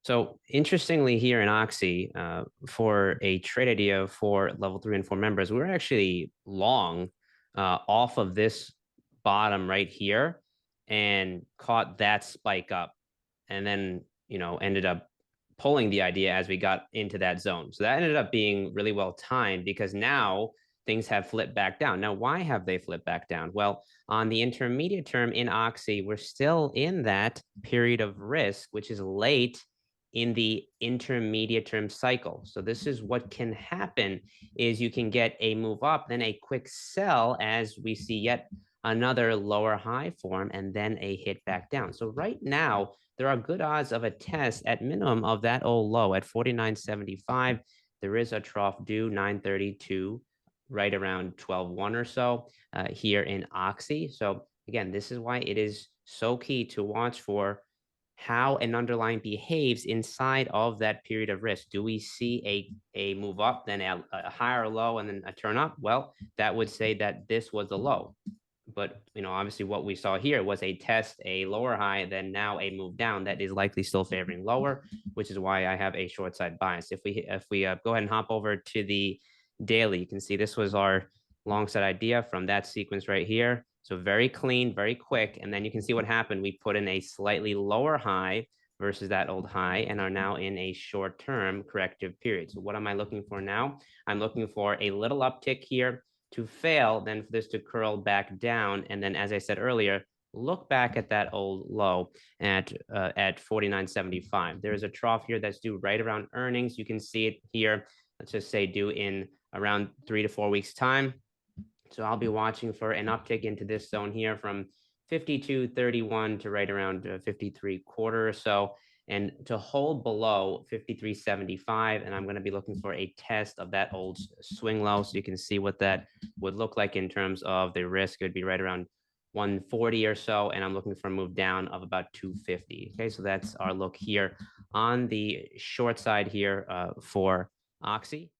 So interestingly, here in Oxy, for a trade idea for level 3 and 4 members, we're actually long off of this bottom right here and caught that spike up, and then ended up pulling the idea as we got into that zone. So that ended up being really well timed because now things have flipped back down. Now, why have they flipped back down? Well, on the intermediate term in Oxy, we're still in that period of risk, which is late in the intermediate term cycle. So this is what can happen is you can get a move up, then a quick sell as we see yet another lower high form, and then a hit back down. So right now, there are good odds of a test at minimum of that old low at 49.75. There is a trough due 932, right around 12.1 or so here in Oxy. So again, this is why it is so key to watch for how an underlying behaves inside of that period of risk. Do we see a move up, then a higher low, and then a turn up? Well, that would say that this was a low. But obviously, what we saw here was a test, a lower high, then now a move down that is likely still favoring lower, which is why I have a short side bias. If we go ahead and hop over to the daily, you can see this was our long side idea from that sequence right here. So very clean, very quick. And then you can see what happened. We put in a slightly lower high versus that old high and are now in a short-term corrective period. So what am I looking for now? I'm looking for a little uptick here to fail, then for this to curl back down. And then, as I said earlier, look back at that old low at 49.75. There is a trough here that's due right around earnings. You can see it here. Let's just say due in around 3 to 4 weeks time. So I'll be watching for an uptick into this zone here from 52.31 to right around 53 quarter or so, and to hold below 53.75. And I'm going to be looking for a test of that old swing low. So you can see what that would look like in terms of the risk. It would be right around 140 or so. And I'm looking for a move down of about 250. Okay, so that's our look here on the short side here for Oxy.